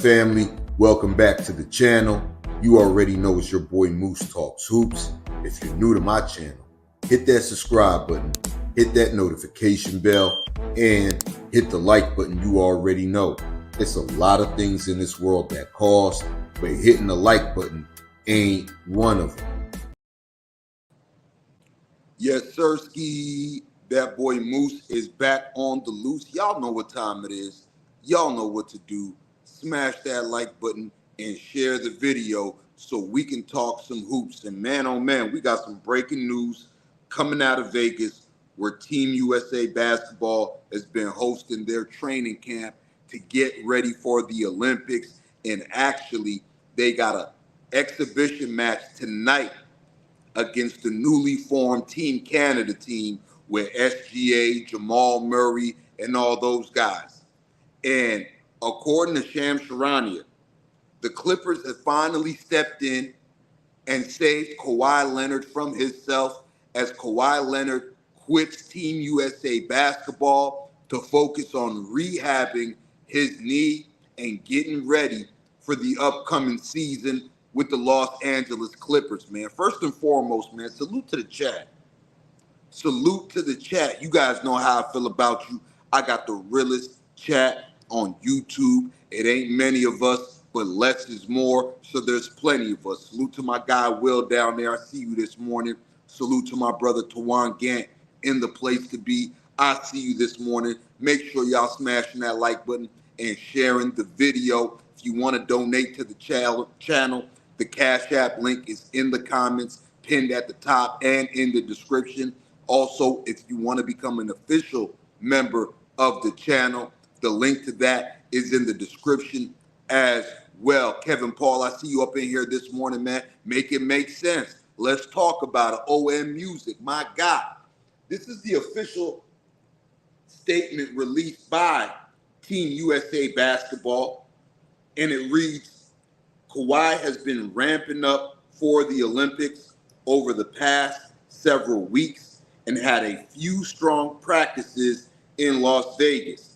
family? Welcome back to the channel. You already know it's your boy Moose Talks Hoops. If you're new to my channel, hit that subscribe button, hit that notification bell, and hit the like button. You already know. It's a lot of things in this world that cost, but hitting the like button ain't one of them. Yes, sirski. That boy Moose is back on the loose. Y'all know what time it is. Y'all know what to do. Smash that like button and share the video so we can talk some hoops. And man, oh man, we got some breaking news coming out of Vegas where Team USA basketball has been hosting their training camp to get ready for the Olympics. And actually, they got an exhibition match tonight against the newly formed Team Canada team with SGA, Jamal Murray, and all those guys. And according to Shams Charania, the Clippers have finally stepped in and saved Kawhi Leonard from himself as Kawhi Leonard quits Team USA basketball to focus on rehabbing his knee and getting ready for the upcoming season with the Los Angeles Clippers, man. First and foremost, man, salute to the chat. Salute to the chat. You guys know how I feel about you. I got the realest chat on YouTube. It ain't many of us, but less is more. So there's plenty of us. Salute to my guy Will down there. I see you this morning. Salute to my brother Tawan Gant in the place to be. I see you this morning. Make sure y'all smashing that like button and sharing the video. If you want to donate to the channel, the Cash App link is in the comments, pinned at the top and in the description. Also, if you want to become an official member of the channel, the link to that is in the description as well. Kevin Paul, I see you up in here this morning, man. Make it make sense. Let's talk about it. OM Music, my God. This is the official statement released by Team USA Basketball, and it reads, Kawhi has been ramping up for the Olympics over the past several weeks and had a few strong practices in Las Vegas.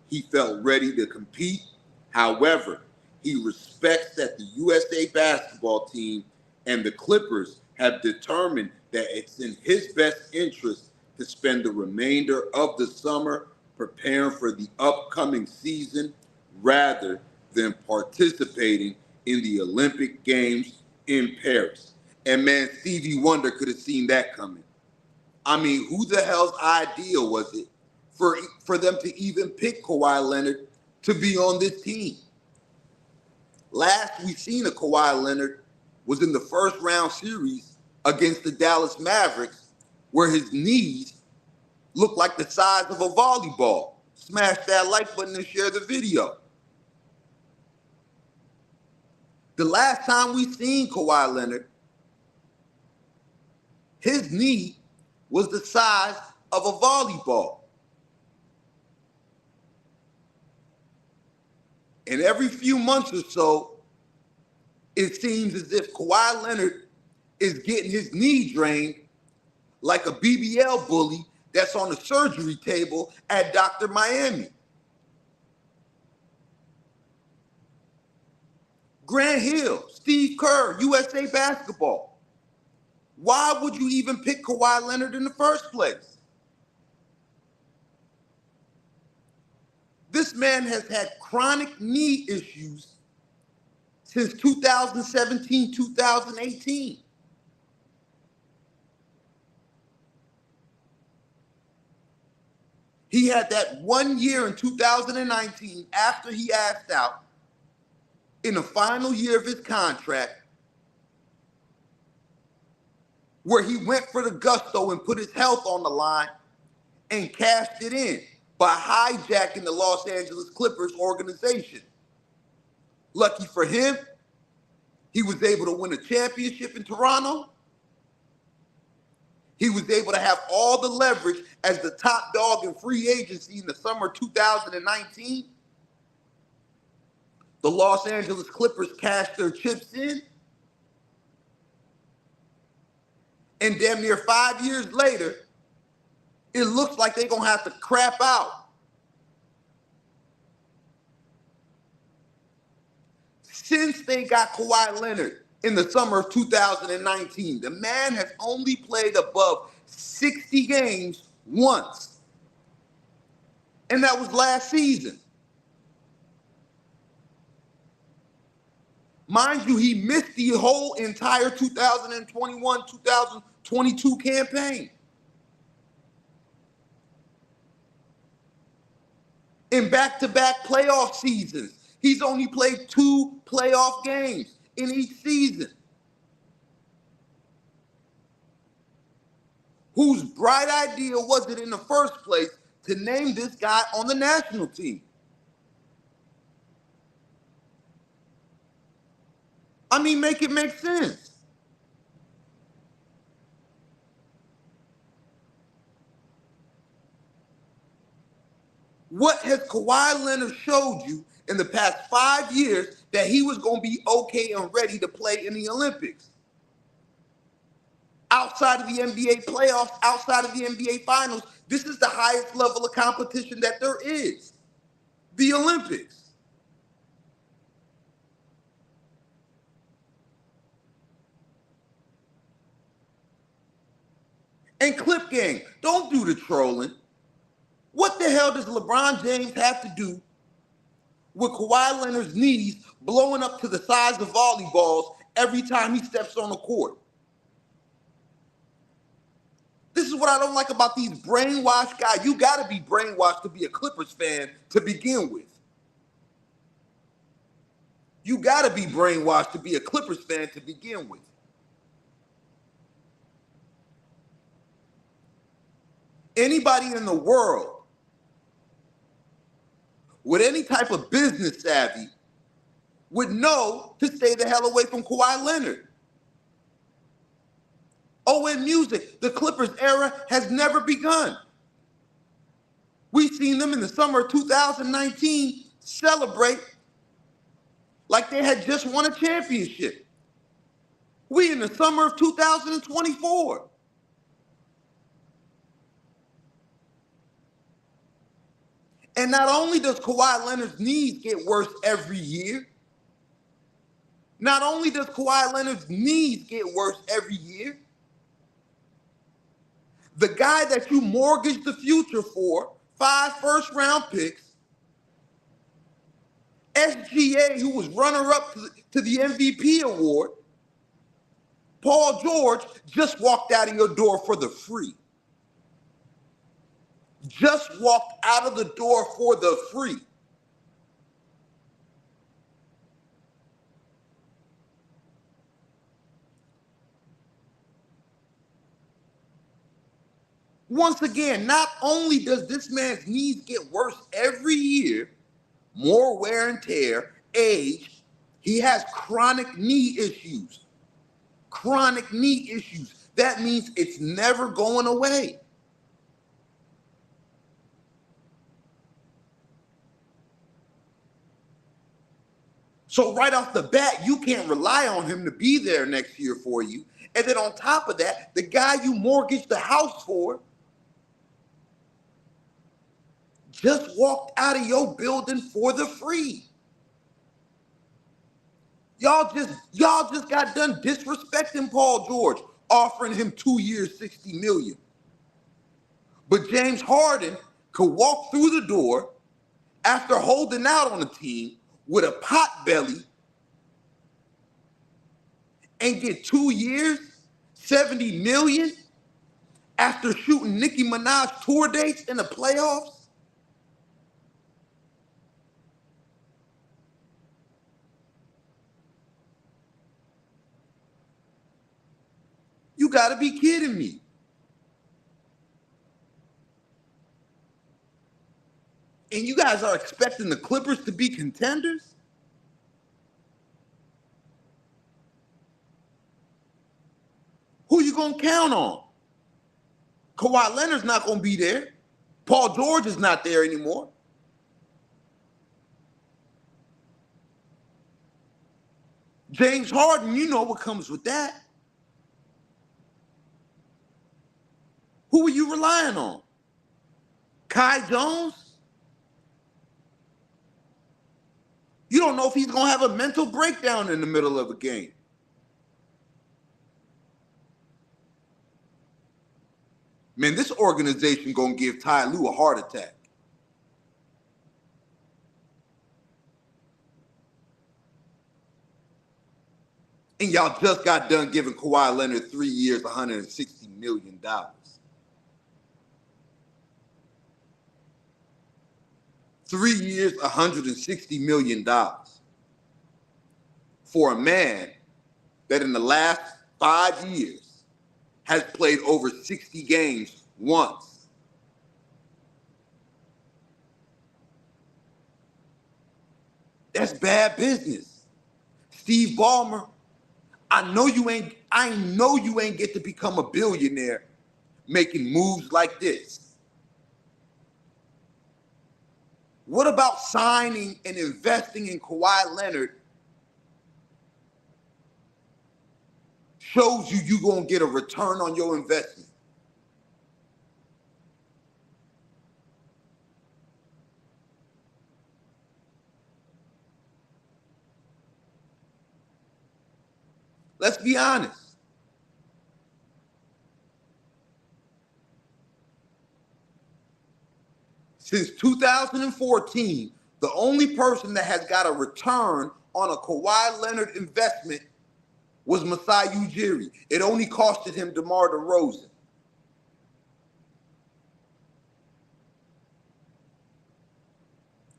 He felt ready to compete. However, he respects that the USA basketball team and the Clippers have determined that it's in his best interest to spend the remainder of the summer preparing for the upcoming season rather than participating in the Olympic Games in Paris. And man, Stevie Wonder could have seen that coming. I mean, who the hell's idea was it for them to even pick Kawhi Leonard to be on this team? Last we seen of Kawhi Leonard was in the first round series against the Dallas Mavericks, where his knees looked like the size of a volleyball. Smash that like button and share the video. The last time we seen Kawhi Leonard, his knee was the size of a volleyball. And every few months or so, it seems as if Kawhi Leonard is getting his knee drained like a BBL bully that's on the surgery table at Dr. Miami. Grant Hill, Steve Kerr, USA Basketball. Why would you even pick Kawhi Leonard in the first place? This man has had chronic knee issues since 2017, 2018. He had that 1 year in 2019 after he asked out in the final year of his contract where he went for the gusto and put his health on the line and cashed it in by hijacking the Los Angeles Clippers organization. Lucky for him, he was able to win a championship in Toronto. He was able to have all the leverage as the top dog in free agency in the summer 2019. The Los Angeles Clippers cashed their chips in. And damn near 5 years later, it looks like they're going to have to crap out Since they got Kawhi Leonard in the summer of 2019, the man has only played above 60 games once, and that was last season. Mind you, he missed the whole entire 2021-2022 campaign. In back-to-back playoff seasons, he's only played 2 playoff games in each season. Whose bright idea was it in the first place to name this guy on the national team? I mean, make it make sense. What has Kawhi Leonard showed you in the past 5 years that he was going to be okay and ready to play in the Olympics? Outside of the NBA playoffs, outside of the NBA finals, this is the highest level of competition that there is, the Olympics. And Clip Gang, don't do the trolling. What the hell does LeBron James have to do with Kawhi Leonard's knees blowing up to the size of volleyballs every time he steps on the court? This is what I don't like about these brainwashed guys. You got to be brainwashed to be a Clippers fan to begin with. You got to be brainwashed to be a Clippers fan to begin with. Anybody in the world with any type of business savvy would know to stay the hell away from Kawhi Leonard. Oh, in music, the Clippers era has never begun. We've seen them in the summer of 2019 celebrate like they had just won a championship. We in the summer of 2024. And not only does Kawhi Leonard's knees get worse every year, not only does Kawhi Leonard's knees get worse every year, the guy that you mortgaged the future for, 5 first-round picks, SGA, who was runner-up to the MVP award, Paul George, just walked out of your door for the free. Just walked out of the door for the free. Once again, not only does this man's knees get worse every year, more wear and tear, age, he has chronic knee issues. Chronic knee issues. That means it's never going away. So right off the bat, you can't rely on him to be there next year for you. And then on top of that, the guy you mortgaged the house for just walked out of your building for the free. Y'all just got done disrespecting Paul George, offering him 2 years, $60 million. But James Harden could walk through the door after holding out on the team with a pot belly and get 2 years, $70 million after shooting Nicki Minaj tour dates in the playoffs? You gotta be kidding me. And you guys are expecting the Clippers to be contenders? Who you gonna count on? Kawhi Leonard's not gonna be there. Paul George is not there anymore. James Harden, you know what comes with that. Who are you relying on? Kai Jones? You don't know if he's going to have a mental breakdown in the middle of a game. Man, this organization going to give Ty Lue a heart attack. And y'all just got done giving Kawhi Leonard 3 years, $160 million. 3 years, $160 million for a man that in the last 5 years has played over 60 games once. That's bad business. Steve Ballmer, I know you ain't get to become a billionaire making moves like this. What about signing and investing in Kawhi Leonard shows you're going to get a return on your investment? Let's be honest. Since 2014, the only person that has got a return on a Kawhi Leonard investment was Masai Ujiri. It only costed him DeMar DeRozan.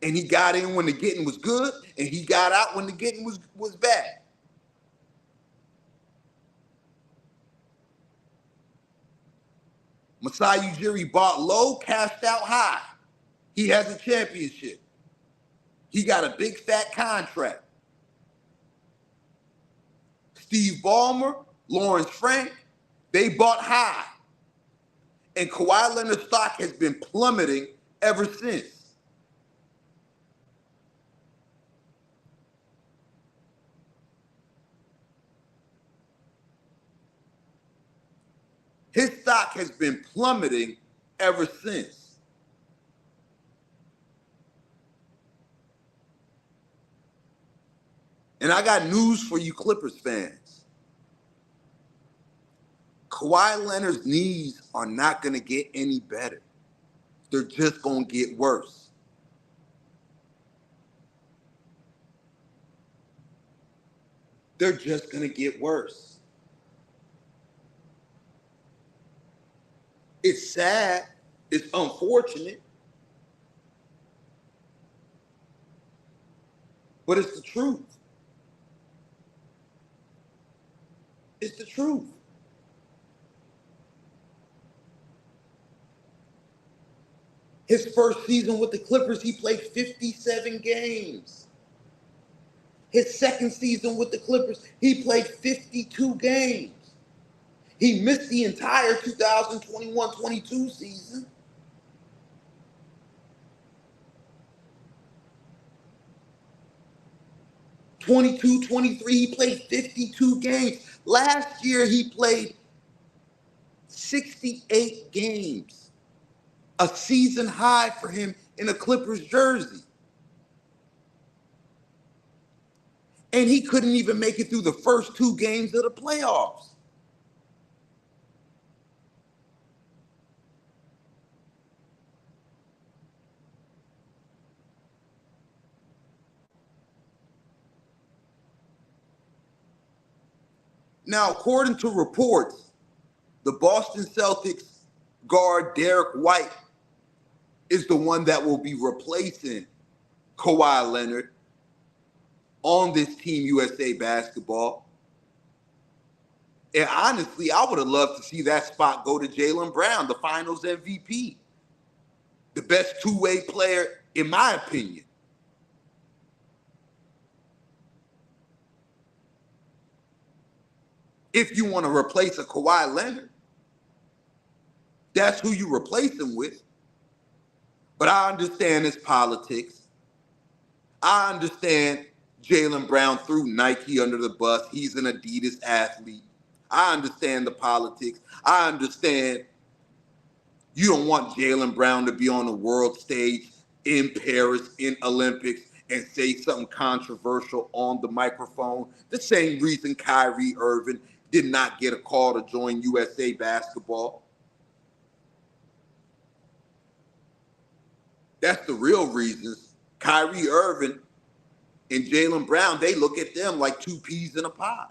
And he got in when the getting was good, and he got out when the getting was bad. Masai Ujiri bought low, cashed out high. He has a championship. He got a big fat contract. Steve Ballmer, Lawrence Frank, they bought high. And Kawhi Leonard's stock has been plummeting ever since. His stock has been plummeting ever since. And I got news for you Clippers fans. Kawhi Leonard's knees are not going to get any better. They're just going to get worse. They're just going to get worse. It's sad. It's unfortunate. But it's the truth. It's the truth. His first season with the Clippers, he played 57 games. His second season with the Clippers, he played 52 games. He missed the entire 2021-22 season. '22-23, he played 52 games. Last year, he played 68 games. A season high for him in a Clippers jersey. And he couldn't even make it through the first 2 games of the playoffs. Now, according to reports, the Boston Celtics guard Derek White is the one that will be replacing Kawhi Leonard on this Team USA basketball. And honestly, I would have loved to see that spot go to Jaylen Brown, the Finals MVP, the best two-way player, in my opinion. If you want to replace a Kawhi Leonard, that's who you replace him with. But I understand his politics. I understand Jaylen Brown threw Nike under the bus. He's an Adidas athlete. I understand the politics. I understand you don't want Jaylen Brown to be on the world stage in Paris, in Olympics, and say something controversial on the microphone. The same reason Kyrie Irving did not get a call to join USA Basketball. That's the real reasons. Kyrie Irving and Jaylen Brown, they look at them like two peas in a pod.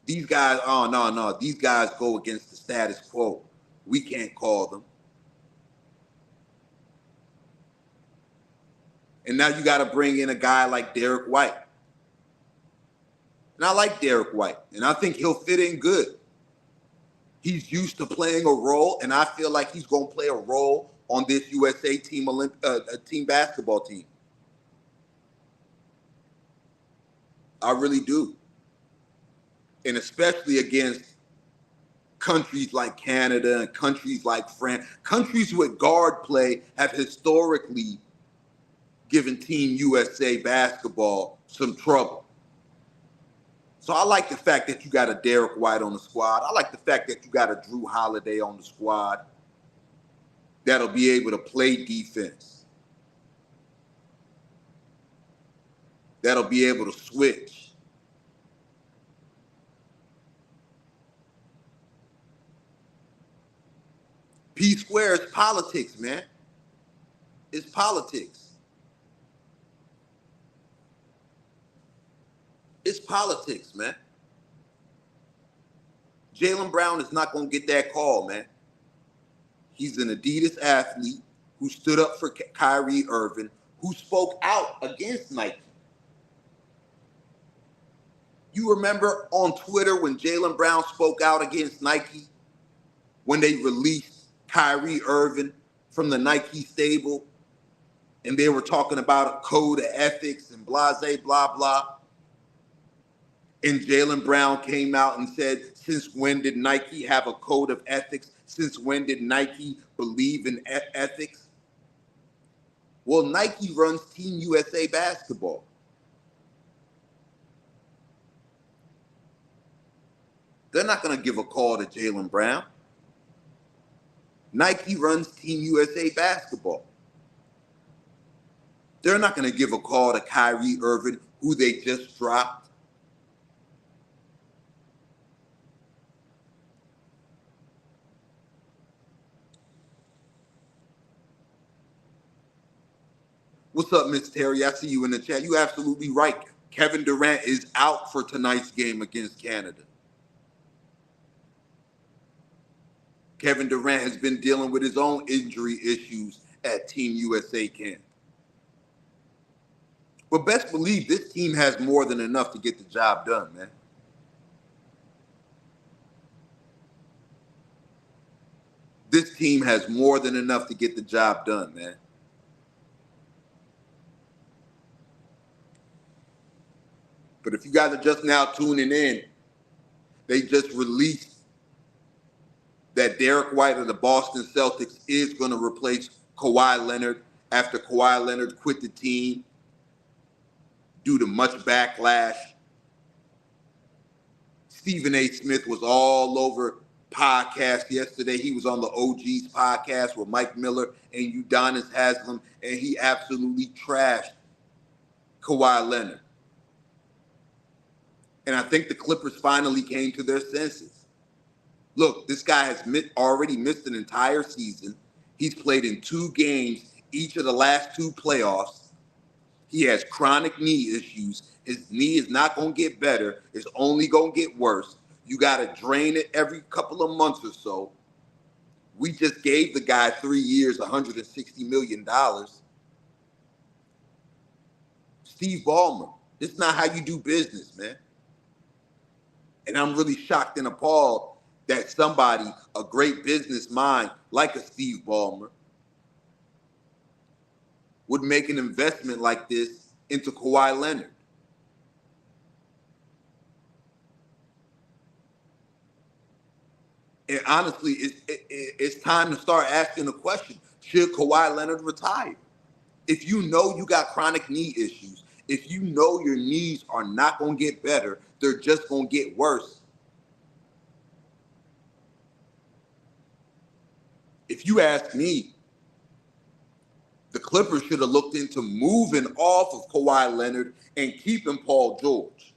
These guys, oh, no. These guys go against the status quo. We can't call them. And now you got to bring in a guy like Derek White. And I like Derek White, and I think he'll fit in good. He's used to playing a role, and I feel like he's going to play a role on this USA team basketball team. I really do. And especially against countries like Canada and countries like France. Countries with guard play have historically given Team USA basketball some trouble. So I like the fact that you got a Derek White on the squad. I like the fact that you got a Drew Holiday on the squad that'll be able to play defense, that'll be able to switch. P square is politics, man. It's politics. It's politics, man. Jaylen Brown is not going to get that call, man. He's an Adidas athlete who stood up for Kyrie Irving, who spoke out against Nike. You remember on Twitter when Jaylen Brown spoke out against Nike when they released Kyrie Irving from the Nike stable and they were talking about a code of ethics and blase, blah, blah. And Jaylen Brown came out and said, since when did Nike have a code of ethics? Since when did Nike believe in ethics? Well, Nike runs Team USA Basketball. They're not going to give a call to Jaylen Brown. Nike runs Team USA Basketball. They're not going to give a call to Kyrie Irving, who they just dropped. What's up, Miss Terry? I see you in the chat. You're absolutely right. Kevin Durant is out for tonight's game against Canada. Kevin Durant has been dealing with his own injury issues at Team USA camp. But best believe this team has more than enough to get the job done, man. This team has more than enough to get the job done, man. But if you guys are just now tuning in, they just released that Derek White of the Boston Celtics is going to replace Kawhi Leonard after Kawhi Leonard quit the team due to much backlash. Stephen A. Smith was all over podcasts yesterday. He was on the OG's podcast with Mike Miller and Udonis Haslem, and he absolutely trashed Kawhi Leonard. And I think the Clippers finally came to their senses. Look, this guy has already missed an entire season. He's played in 2 games each of the last 2 playoffs. He has chronic knee issues. His knee is not going to get better. It's only going to get worse. You got to drain it every couple of months or so. We just gave the guy 3 years, $160 million. Steve Ballmer, this is not how you do business, man. And I'm really shocked and appalled that somebody, a great business mind like a Steve Ballmer, would make an investment like this into Kawhi Leonard. And honestly, it's time to start asking the question, should Kawhi Leonard retire? If you know you got chronic knee issues, if you know your knees are not going to get better, they're just going to get worse. If you ask me, the Clippers should have looked into moving off of Kawhi Leonard and keeping Paul George.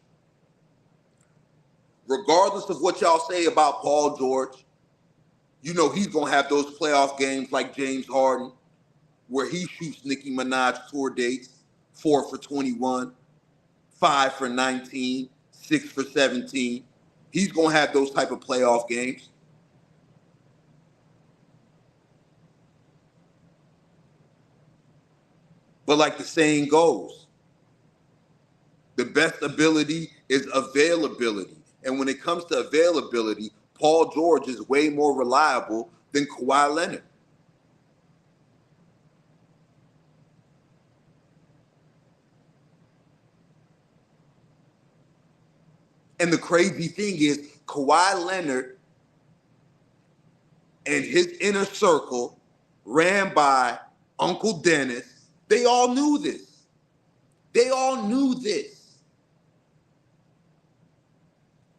Regardless of what y'all say about Paul George, you know he's going to have those playoff games like James Harden, where he shoots Nicki Minaj tour dates, 4 for 21, 5 for 19, 6 for 17. He's going to have those type of playoff games. But like the saying goes, the best ability is availability. And when it comes to availability, Paul George is way more reliable than Kawhi Leonard. And the crazy thing is, Kawhi Leonard and his inner circle, ran by Uncle Dennis, they all knew this. They all knew this.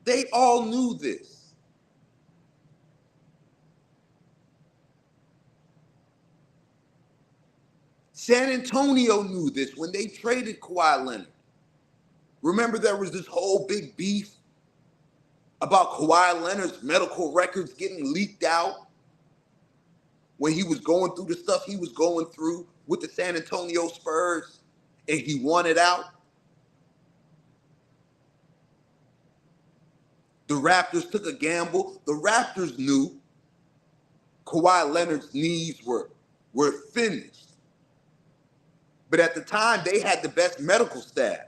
They all knew this. San Antonio knew this when they traded Kawhi Leonard. Remember, there was this whole big beef about Kawhi Leonard's medical records getting leaked out when he was going through the stuff he was going through with the San Antonio Spurs, and he wanted out. The Raptors took a gamble. The Raptors knew Kawhi Leonard's knees were finished. But at the time, they had the best medical staff.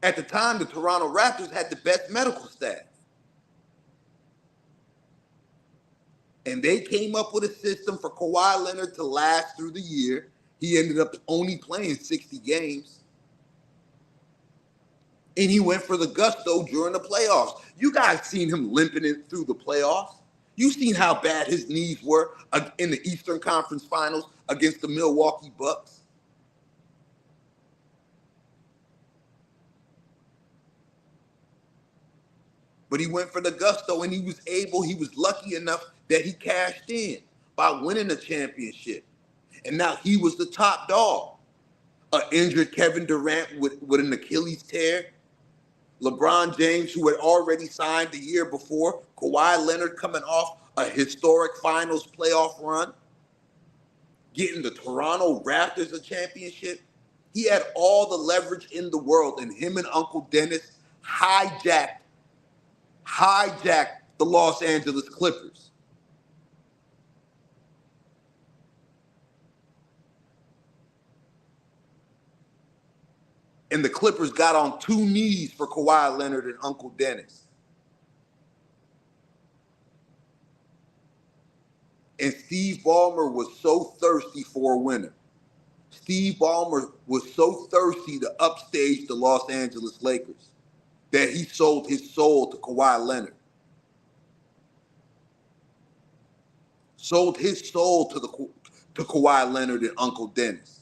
At the time, the Toronto Raptors had the best medical staff. And they came up with a system for Kawhi Leonard to last through the year. He ended up only playing 60 games. And he went for the gusto during the playoffs. You guys seen him limping it through the playoffs. You seen how bad his knees were in the Eastern Conference Finals against the Milwaukee Bucks. But he went for the gusto, and he was lucky enough that he cashed in by winning a championship. And now he was the top dog. An injured Kevin Durant with an Achilles tear. LeBron James, who had already signed the year before. Kawhi Leonard coming off a historic finals playoff run. Getting the Toronto Raptors a championship. He had all the leverage in the world, and him and Uncle Dennis hijacked the Los Angeles Clippers. And the Clippers got on 2 knees for Kawhi Leonard and Uncle Dennis. And Steve Ballmer was so thirsty for a winner. Steve Ballmer was so thirsty to upstage the Los Angeles Lakers that he sold his soul to Kawhi Leonard. Sold his soul to Kawhi Leonard and Uncle Dennis.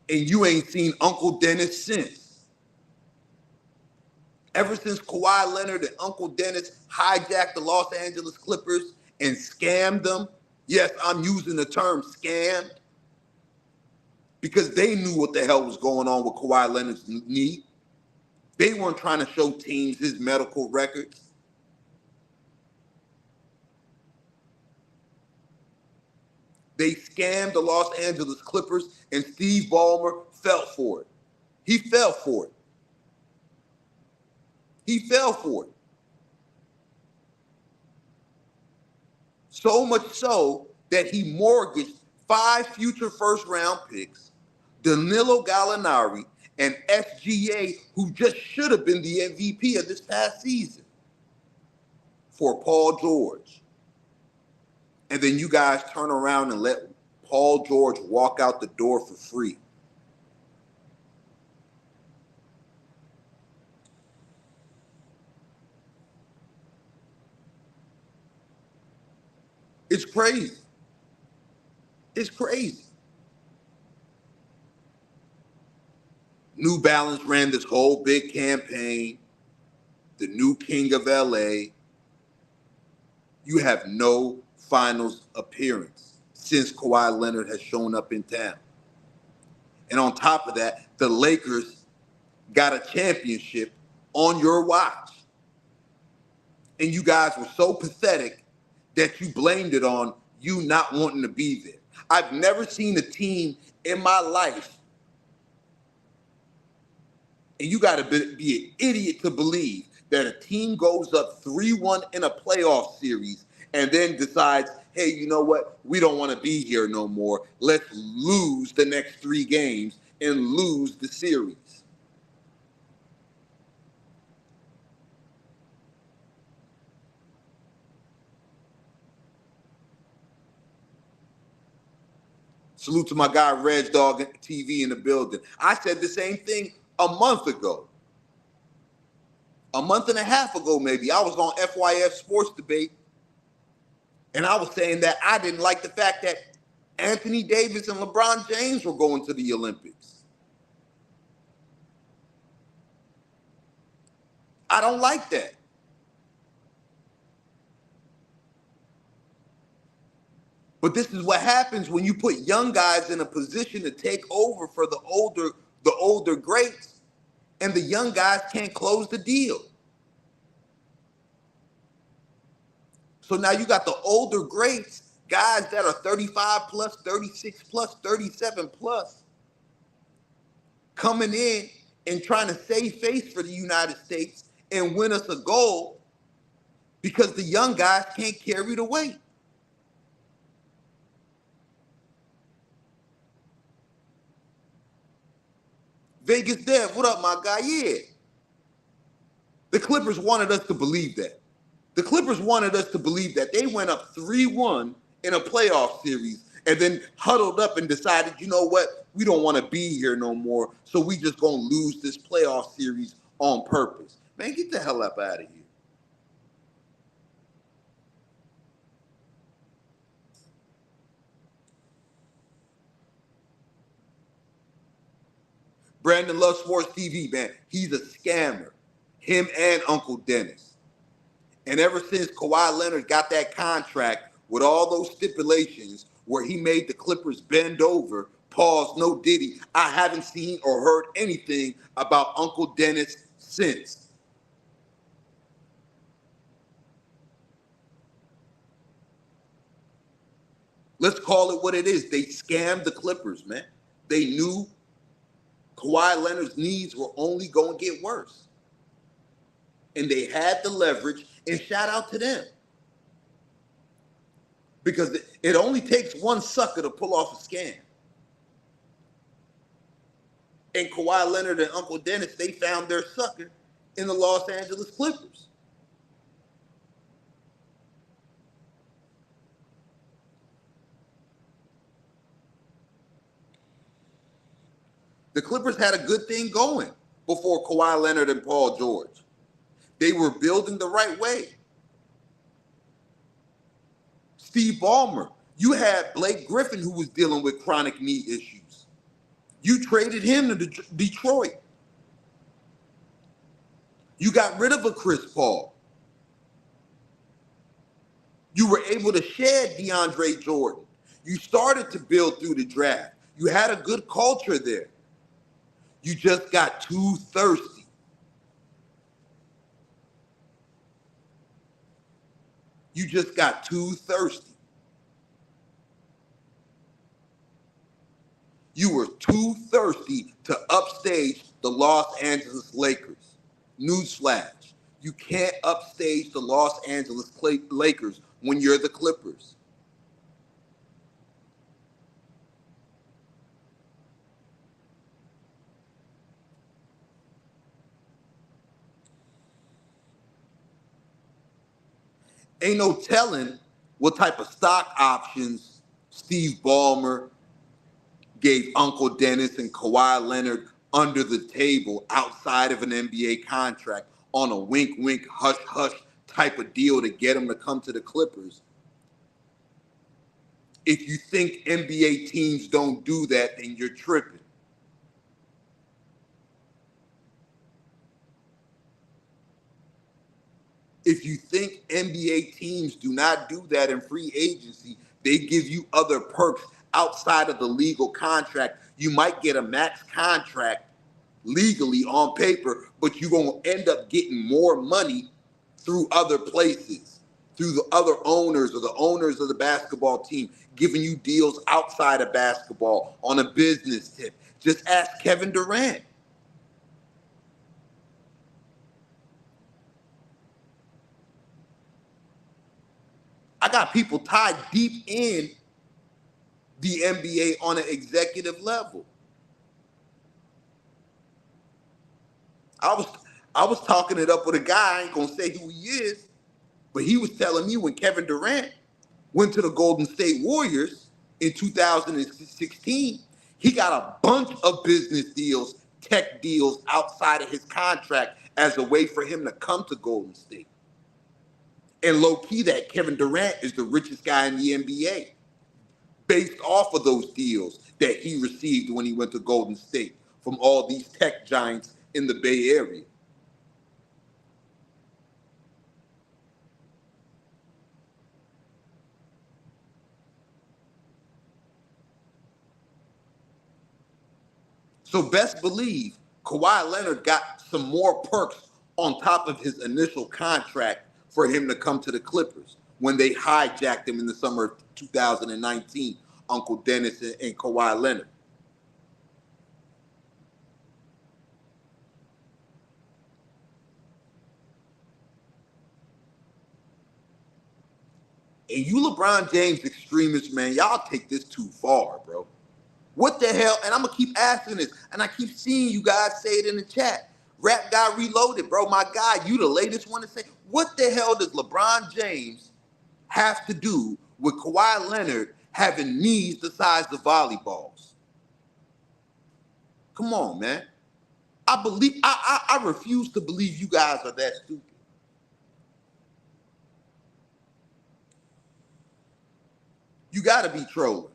And you ain't seen Uncle Dennis since. Ever since Kawhi Leonard and Uncle Dennis hijacked the Los Angeles Clippers and scammed them, yes, I'm using the term scammed, because they knew what the hell was going on with Kawhi Leonard's knee. They weren't trying to show teams his medical records. They scammed the Los Angeles Clippers, and Steve Ballmer fell for it. He fell for it. He fell for it. So much so that he mortgaged 5 future first-round picks, Danilo Gallinari, and SGA, who just should have been the MVP of this past season, for Paul George. And then you guys turn around and let Paul George walk out the door for free. It's crazy. It's crazy. New Balance ran this whole big campaign, the new king of LA. You have no finals appearance since Kawhi Leonard has shown up in town. And on top of that, the Lakers got a championship on your watch. And you guys were so pathetic that you blamed it on you not wanting to be there. I've never seen a team in my life, and you got to be an idiot to believe that a team goes up 3-1 in a playoff series and then decides, hey, you know what? We don't want to be here no more. Let's lose the next 3 games and lose the series. Salute to my guy, Reg Dog TV in the building. I said the same thing a month ago. A month and a half ago, maybe. I was on FYF Sports Debate, and I was saying that I didn't like the fact that Anthony Davis and LeBron James were going to the Olympics. I don't like that. But this is what happens when you put young guys in a position to take over for the older greats, and the young guys can't close the deal. So now you got the older greats, guys that are 35 plus, 36 plus, 37 plus, coming in and trying to save face for the United States and win us a gold because the young guys can't carry the weight. Vegas Dev, what up, my guy? Yeah. The Clippers wanted us to believe that. The Clippers wanted us to believe that they went up 3-1 in a playoff series and then huddled up and decided, you know what? We don't want to be here no more, so we just going to lose this playoff series on purpose. Man, get the hell up out of here. Brandon loves Sports TV, man. He's a scammer. Him and Uncle Dennis. And ever since Kawhi Leonard got that contract with all those stipulations where he made the Clippers bend over, pause, no Diddy, I haven't seen or heard anything about Uncle Dennis since. Let's call it what it is. They scammed the Clippers, man. They knew Kawhi Leonard's needs were only going to get worse. And they had the leverage, and shout out to them. Because it only takes one sucker to pull off a scam. And Kawhi Leonard and Uncle Dennis, they found their sucker in the Los Angeles Clippers. The Clippers had a good thing going before Kawhi Leonard and Paul George. They were building the right way. Steve Ballmer, you had Blake Griffin who was dealing with chronic knee issues. You traded him to Detroit. You got rid of a Chris Paul. You were able to shed DeAndre Jordan. You started to build through the draft. You had a good culture there. You just got too thirsty. You just got too thirsty. You were too thirsty to upstage the Los Angeles Lakers. Newsflash, you can't upstage the Los Angeles Lakers when you're the Clippers. Ain't no telling what type of stock options Steve Ballmer gave Uncle Dennis and Kawhi Leonard under the table outside of an NBA contract on a wink, wink, hush, hush type of deal to get them to come to the Clippers. If you think NBA teams don't do that, then you're tripping. If you think NBA teams do not do that in free agency, they give you other perks outside of the legal contract. You might get a max contract legally on paper, but you're going to end up getting more money through other places, through the other owners or the owners of the basketball team, giving you deals outside of basketball on a business tip. Just ask Kevin Durant. I got people tied deep in the NBA on an executive level. I was talking it up with a guy, I ain't gonna say who he is, but he was telling me when Kevin Durant went to the Golden State Warriors in 2016, he got a bunch of business deals, tech deals outside of his contract as a way for him to come to Golden State. And low key, that Kevin Durant is the richest guy in the NBA based off of those deals that he received when he went to Golden State from all these tech giants in the Bay Area. So best believe Kawhi Leonard got some more perks on top of his initial contract for him to come to the Clippers when they hijacked him in the summer of 2019, Uncle Dennis and Kawhi Leonard. And you LeBron James extremists, man, y'all take this too far, bro. What the hell? And I'm going to keep asking this, and I keep seeing you guys say it in the chat. Rap Guy Reloaded, bro, my guy, you the latest one to say, what the hell does LeBron James have to do with Kawhi Leonard having knees the size of volleyballs? Come on, man. I refuse to believe you guys are that stupid. You got to be trolling.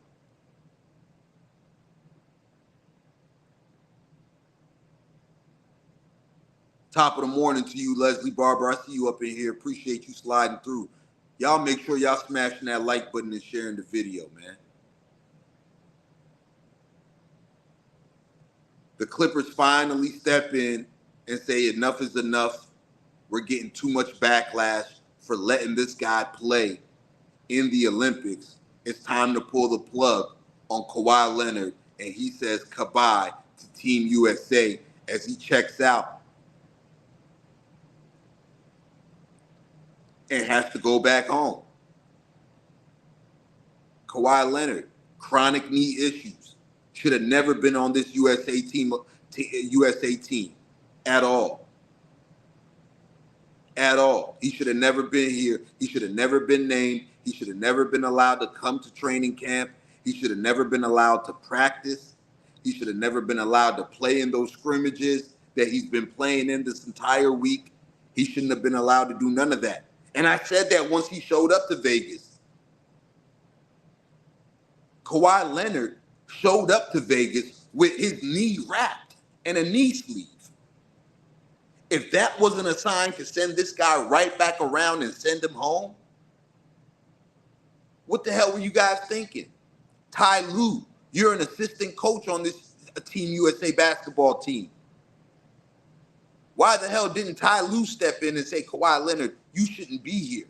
Top of the morning to you, Leslie Barber. I see you up in here. Appreciate you sliding through. Y'all make sure y'all smashing that like button and sharing the video, man. The Clippers finally step in and say enough is enough. We're getting too much backlash for letting this guy play in the Olympics. It's time to pull the plug on Kawhi Leonard, and he says goodbye to Team USA as he checks out and has to go back home. Kawhi Leonard, chronic knee issues, should have never been on this USA team at all. At all. He should have never been here. He should have never been named. He should have never been allowed to come to training camp. He should have never been allowed to practice. He should have never been allowed to play in those scrimmages that he's been playing in this entire week. He shouldn't have been allowed to do none of that. And I said that once he showed up to Vegas. Kawhi Leonard showed up to Vegas with his knee wrapped and a knee sleeve. If that wasn't a sign to send this guy right back around and send him home, what the hell were you guys thinking? Ty Lue, you're an assistant coach on this Team USA basketball team. Why the hell didn't Ty Lue step in and say, Kawhi Leonard, you shouldn't be here?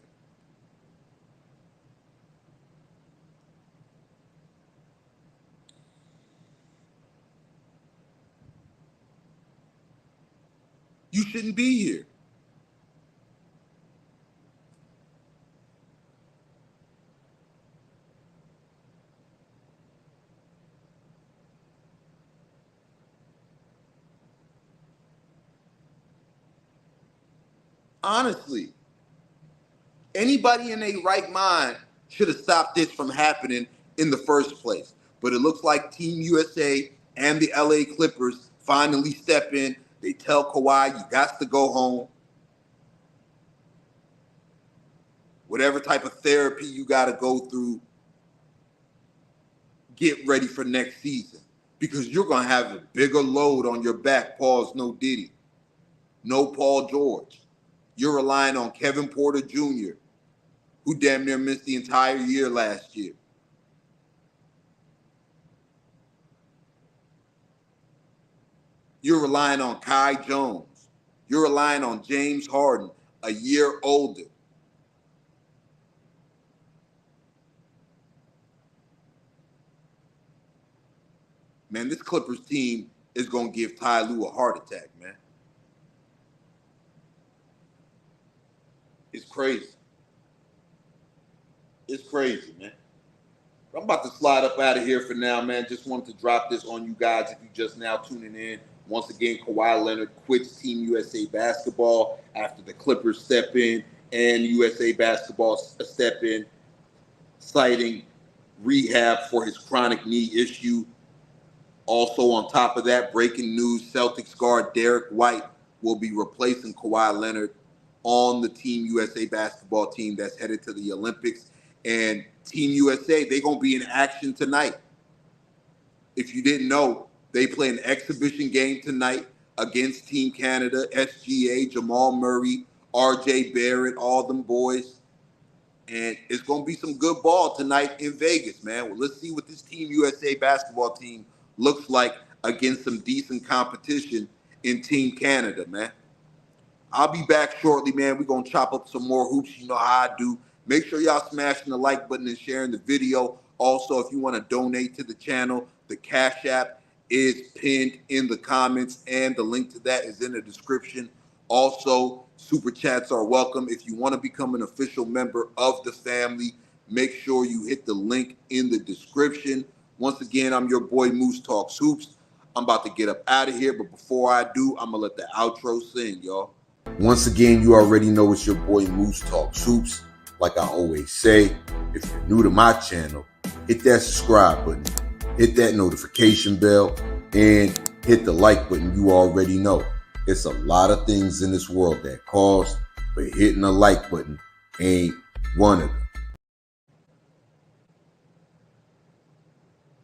You shouldn't be here. Honestly, anybody in their right mind should have stopped this from happening in the first place. But it looks like Team USA and the LA Clippers finally step in. They tell Kawhi, you got to go home. Whatever type of therapy you got to go through, get ready for next season. Because you're going to have a bigger load on your back. Pause, no Diddy. No Paul George. You're relying on Kevin Porter Jr., who damn near missed the entire year last year. You're relying on Kai Jones. You're relying on James Harden, a year older. Man, this Clippers team is going to give Ty Lue a heart attack, man. It's crazy. It's crazy, man. I'm about to slide up out of here for now, man. Just wanted to drop this on you guys if you just now tuning in. Once again, Kawhi Leonard quits Team USA Basketball after the Clippers step in and USA Basketball step in, citing rehab for his chronic knee issue. Also, on top of that, breaking news, Celtics guard Derek White will be replacing Kawhi Leonard on the Team USA Basketball team that's headed to the Olympics. And Team USA, they're going to be in action tonight. If you didn't know, they play an exhibition game tonight against Team Canada, SGA, Jamal Murray, RJ Barrett, all them boys. And it's going to be some good ball tonight in Vegas, man. Well, let's see what this Team USA basketball team looks like against some decent competition in Team Canada, man. I'll be back shortly, man. We're going to chop up some more hoops. You know how I do. Make sure y'all smashing the like button and sharing the video. Also, if you want to donate to the channel, the Cash App is pinned in the comments, and the link to that is in the description. Also, super chats are welcome. If you want to become an official member of the family, make sure you hit the link in the description. Once again, I'm your boy Moose Talks Hoops. I'm about to get up out of here, but before I do, I'm going to let the outro sing, y'all. Once again, you already know it's your boy Moose Talks Hoops. Like I always say, if you're new to my channel, hit that subscribe button, hit that notification bell, and hit the like button. You already know. It's a lot of things in this world that cost, but hitting the like button ain't one of them.